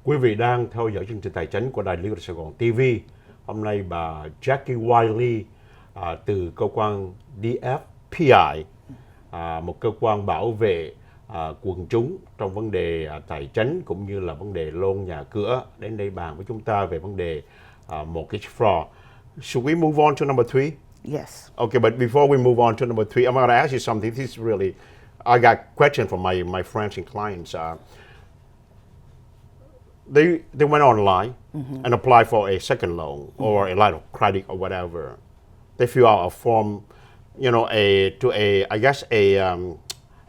Quý vị đang theo dõi chương trình Tài chính của Đài Liên Sài Gòn TV. Hôm nay bà Jackie Wiley từ cơ quan DFPI, một cơ quan bảo vệ quần chúng trong vấn đề tài chính cũng như là vấn đề loan nhà cửa, đến đây bàn với chúng ta về vấn đề mortgage fraud. Should we move on to number 3? Yes. Okay, but before we move on to number 3, I'm going to ask you something. This is really, I got question from my friends and clients. They went online and applied for a second loan or a line of credit or whatever. They fill out a form, a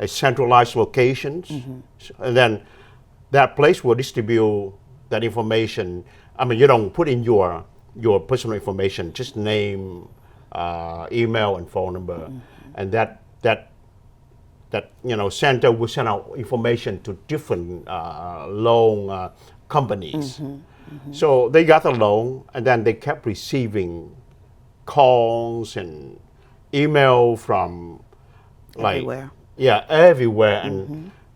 centralized locations, and then that place will distribute that information. I mean, you don't put in your personal information, just name, email, and phone number, and that center will send out information to different loan companies. So they got a loan, and then they kept receiving calls and email from Everywhere. everywhere,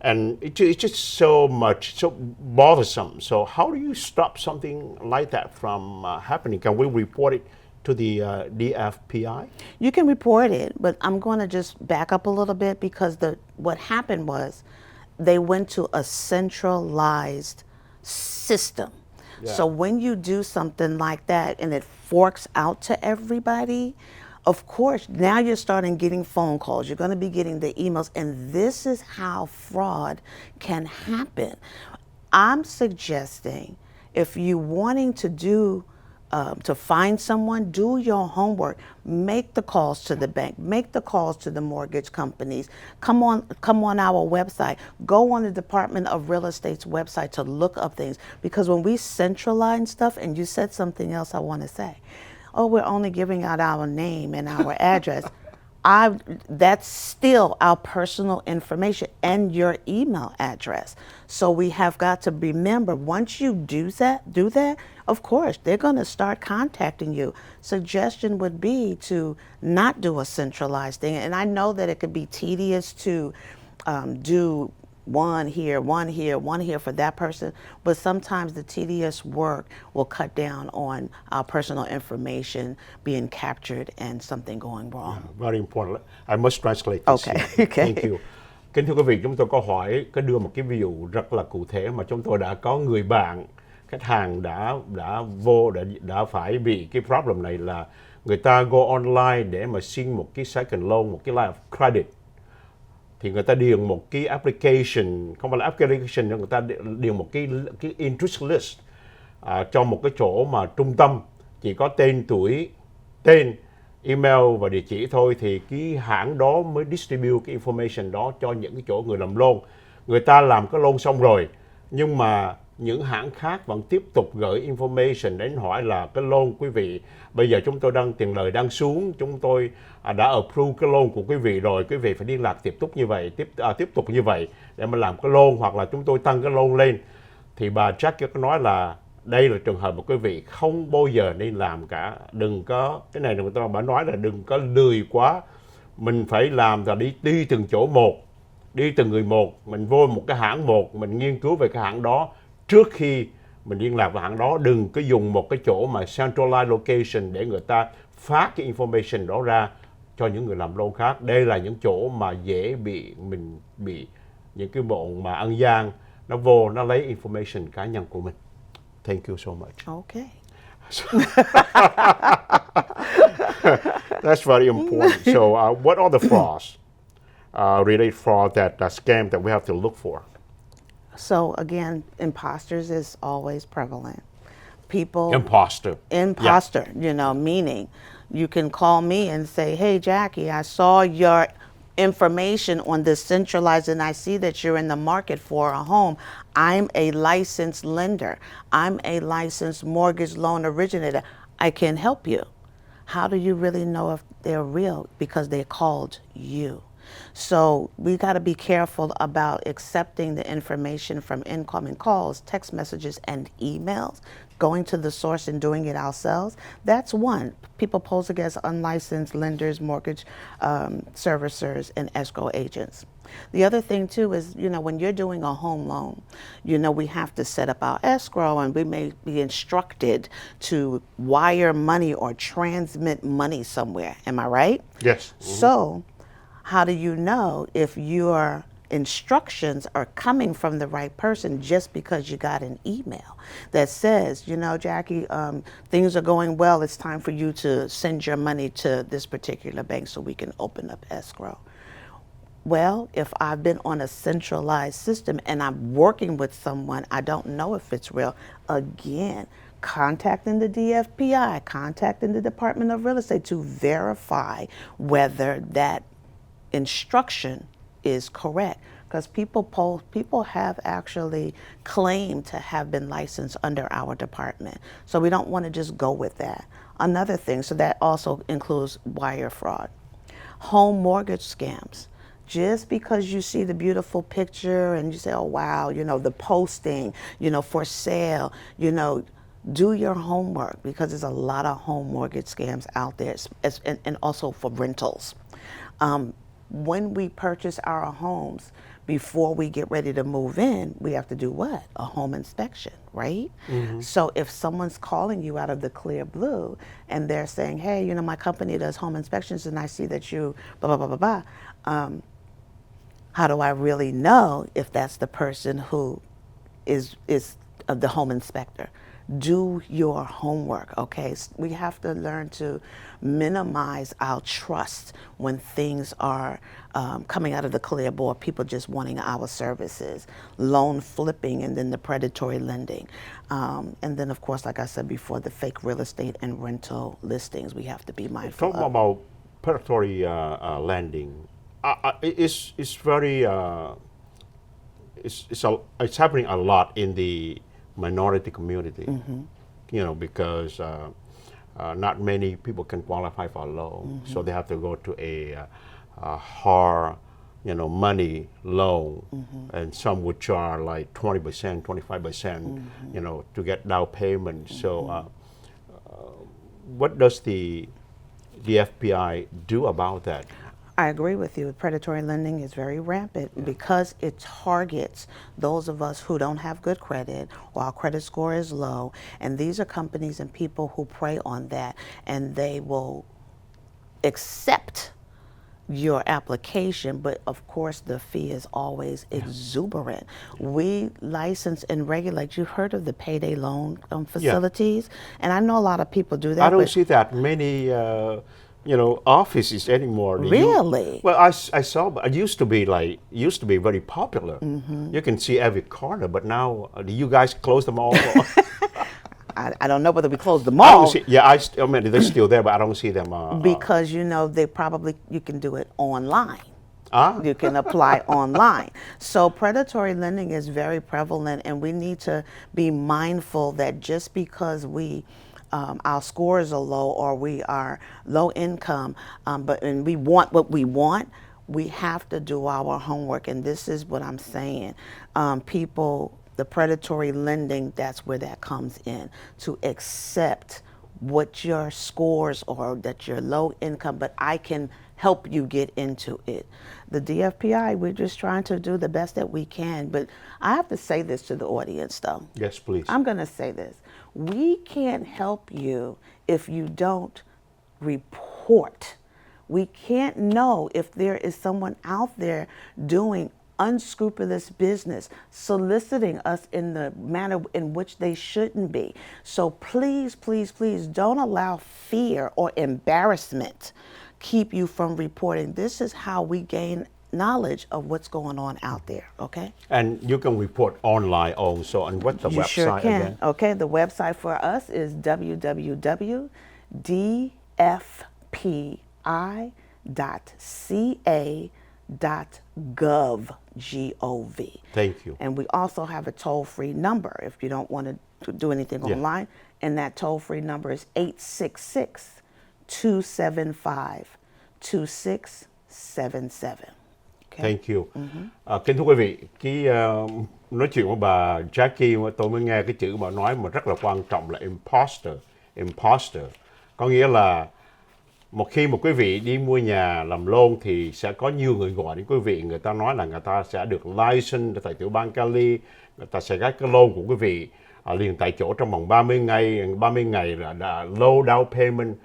and it's just so bothersome. So how do you stop something like that from happening? Can we report it to the DFPI? You can report it, but I'm going to just back up a little bit because what happened was they went to a centralized system. Yeah. So when you do something like that and it forks out to everybody, of course, now you're starting getting phone calls. You're going to be getting the emails, and this is how fraud can happen. I'm suggesting if you're wanting to to find someone, do your homework. Make the calls to the bank. Make the calls to the mortgage companies. Come on our website. Go on the Department of Real Estate's website to look up things. Because when we centralize stuff, and you said something else I want to say, we're only giving out our name and our address. That's still our personal information and your email address. So we have got to remember, once you do that, of course, they're going to start contacting you. Suggestion would be to not do a centralized thing. And I know that it could be tedious to do one here for that person, but sometimes the tedious work will cut down on our personal information being captured and something going wrong. Very important. I must translate this. Okay. Thank you. Kính thưa quý vị, chúng tôi có đưa một cái ví dụ rất là cụ thể mà chúng tôi đã có người bạn, khách hàng đã phải bị cái problem này là người ta go online để mà xin một cái second loan, một cái line of credit. Thì người ta điền một cái application, không phải là application, người ta điền một cái interest list cho một cái chỗ mà trung tâm chỉ có tên tuổi, tên, email và địa chỉ thôi, thì cái hãng đó mới distribute cái information đó cho những cái chỗ người làm loan. Người ta làm cái loan xong rồi, nhưng mà những hãng khác vẫn tiếp tục gửi information đến hỏi là cái loan quý vị, bây giờ chúng tôi tiền lời đang xuống, chúng tôi đã approve cái loan của quý vị rồi, quý vị phải liên lạc tiếp tục như vậy để mà làm cái loan, hoặc là chúng tôi tăng cái loan lên. Thì bà Jackie có nói là đây là trường hợp mà quý vị không bao giờ nên làm cả. Đừng có, cái này người ta bà nói là đừng có lười quá, mình phải làm là đi từng chỗ một, đi từng người một, mình vô một cái hãng một, mình nghiên cứu về cái hãng đó trước khi mình liên lạc với hãng đó. Đừng có dùng một cái chỗ mà centralized location để người ta phát cái information đó ra cho những người làm loan khác. Đây là những chỗ mà dễ bị những cái bọn mà ăn gian nó vô nó lấy information cá nhân của mình. Thank you so much. Okay. That's very important. So what are the frauds, related fraud, scam that we have to look for? So again, imposters is always prevalent. Imposter, meaning you can call me and say, hey, Jackie, I saw your information on this centralized and I see that you're in the market for a home. I'm a licensed lender. I'm a licensed mortgage loan originator. I can help you. How do you really know if they're real? Because they called you. So we got to be careful about accepting the information from incoming calls, text messages, and emails. going to the source and doing it ourselves, that's one. People posing as unlicensed lenders, mortgage servicers, and escrow agents. The other thing too is, when you're doing a home loan, we have to set up our escrow, and we may be instructed to wire money or transmit money somewhere. Am I right? Yes. So, how do you know if your instructions are coming from the right person just because you got an email that says, Jackie, things are going well. It's time for you to send your money to this particular bank so we can open up escrow. Well, if I've been on a centralized system and I'm working with someone, I don't know if it's real. Again, contacting the DFPI, contacting the Department of Real Estate to verify whether that instruction is correct. Because people have actually claimed to have been licensed under our department. So we don't want to just go with that. Another thing, so that also includes wire fraud. Home mortgage scams. Just because you see the beautiful picture and you say, oh, wow, the posting, for sale, do your homework, because there's a lot of home mortgage scams out there, and also for rentals. When we purchase our homes, before we get ready to move in, we have to do what? A home inspection, right? So if someone's calling you out of the clear blue and they're saying, hey, my company does home inspections and I see that you blah, blah, blah, blah, blah. How do I really know if that's the person who is the home inspector? Do your homework, okay? We have to learn to minimize our trust when things are coming out of the clear blue, people just wanting our services, loan flipping, and then the predatory lending. And then, of course, like I said before, the fake real estate and rental listings we have to be mindful Talking of. about predatory lending, it's very it's happening a lot in the minority community. Because not many people can qualify for a loan, so they have to go to a hard, money loan, and some would charge like 20%, 25%, to get down payment. So, what does the FBI do about that? I agree with you. Predatory lending is very rampant because it targets those of us who don't have good credit or our credit score is low. And these are companies and people who prey on that, and they will accept your application, but of course the fee is always exuberant. We license and regulate. You've heard of the payday loan facilities, and I know a lot of people do that. I don't see that many offices anymore. Really? Well, I saw, but it used to be very popular. You can see every corner, but now you guys close them all. I don't know whether we closed them all. I mean, they're still there, but I don't see them. Because you can do it online. Ah. You can apply online. So predatory lending is very prevalent, and we need to be mindful that just because our scores are low or we are low income, and we want what we want, we have to do our homework. And this is what I'm saying. The predatory lending, that's where that comes in, to accept what your scores are, that you're low income, but I can help you get into it. The DFPI, we're just trying to do the best that we can. But I have to say this to the audience, though. Yes, please. I'm going to say this. We can't help you if you don't report. We can't know if there is someone out there doing unscrupulous business, soliciting us in the manner in which they shouldn't be. So please, please, please don't allow fear or embarrassment keep you from reporting. This is how we gain knowledge of what's going on out there, okay? And you can report online also. And what's the You website sure can. again? Okay, the website for us is www.dfpi.ca.gov, G-O-V. Thank you. And we also have a toll-free number if you don't want to do anything online. And that toll-free number is 866-275-2677. Thank you. Kính thưa quý vị, nói chuyện với bà Jackie mà tôi mới nghe cái chữ bà nói mà rất là quan trọng là imposter. Imposter có nghĩa là khi một quý vị đi mua nhà làm loan thì sẽ có nhiều người gọi đến quý vị, người ta nói là người ta sẽ được license tại tiểu bang Cali, người ta sẽ gác cái loan của quý vị liền tại chỗ trong vòng 30 ngày là low down payment.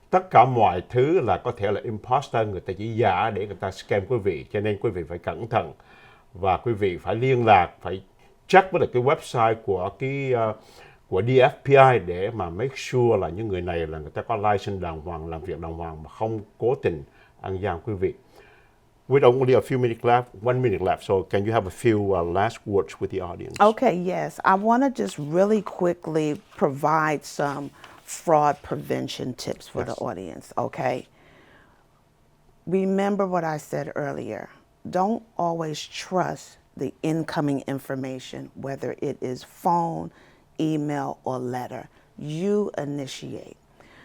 Tất cả mọi thứ là có thể là imposter, người ta chỉ giả để người ta scam quý vị, cho nên quý vị phải cẩn thận và quý vị phải liên lạc, phải check với cái website của DFPI để mà make sure là những người này là người ta có license đàng hoàng, làm việc đàng hoàng mà không cố tình ăn gian quý vị. With only a few minutes left, 1 minute left, so can you have a few last words with the audience? Okay, yes. I want to just really quickly provide some fraud prevention tips for the audience, okay? Remember what I said earlier. Don't always trust the incoming information, whether it is phone, email, or letter. You initiate.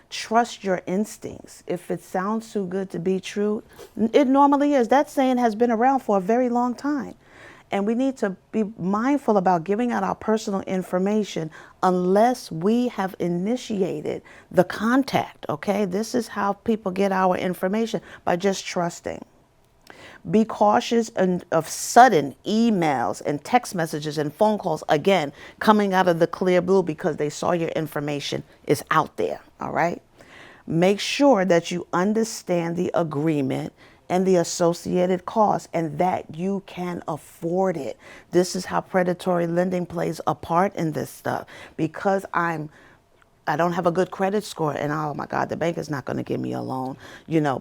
Trust your instincts. If it sounds too good to be true, it normally is. That saying has been around for a very long time. And we need to be mindful about giving out our personal information unless we have initiated the contact, okay? This is how people get our information, by just trusting. Be cautious of sudden emails and text messages and phone calls, again, coming out of the clear blue because they saw your information is out there, all right? Make sure that you understand the agreement and the associated costs and that you can afford it. This is how predatory lending plays a part in this stuff. Because I don't have a good credit score and oh my God, the bank is not going to give me a loan,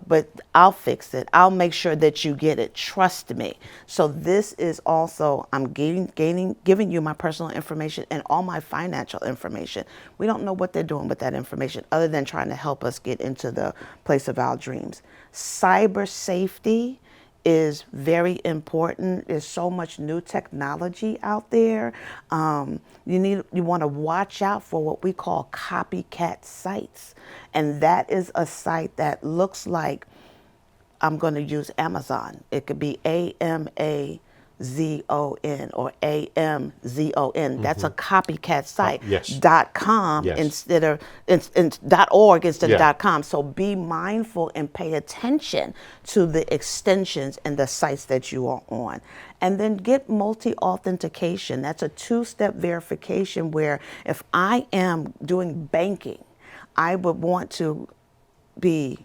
but I'll fix it. I'll make sure that you get it. Trust me. So this is also, I'm giving you my personal information and all my financial information. We don't know what they're doing with that information other than trying to help us get into the place of our dreams. Cyber safety is very important. There's so much new technology out there. You want to watch out for what we call copycat sites. And that is a site that looks like, I'm going to use Amazon. It could be AMAZON or AMZON. That's a copycat site. Yes. .com Yes. instead of .org instead Yeah. of .com. So be mindful and pay attention to the extensions and the sites that you are on. And then get multi-authentication. That's a 2-step verification where if I am doing banking, I would want to be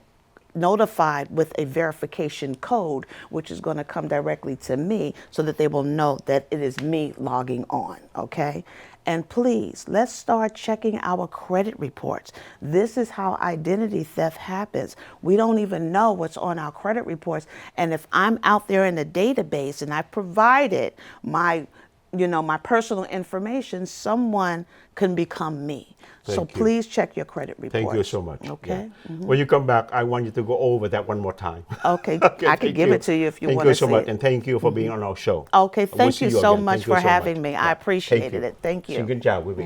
notified with a verification code, which is going to come directly to me so that they will know that it is me logging on, okay? And please, let's start checking our credit reports. This is how identity theft happens. We don't even know what's on our credit reports. And if I'm out there in the database and I provided my personal information, someone can become me. So Thank you. please check your credit reports. Thank you so much. Okay. Yeah. When you come back, I want you to go over that one more time. Okay. Okay, I can thank give you. it to you if you Thank want you to so see much, it. and thank you for being on our show. Okay. We'll Thank see you so again. much Thank you for so having much. me. Yeah. I appreciated Thank you. it. Thank you. Xin kính chào quý vị.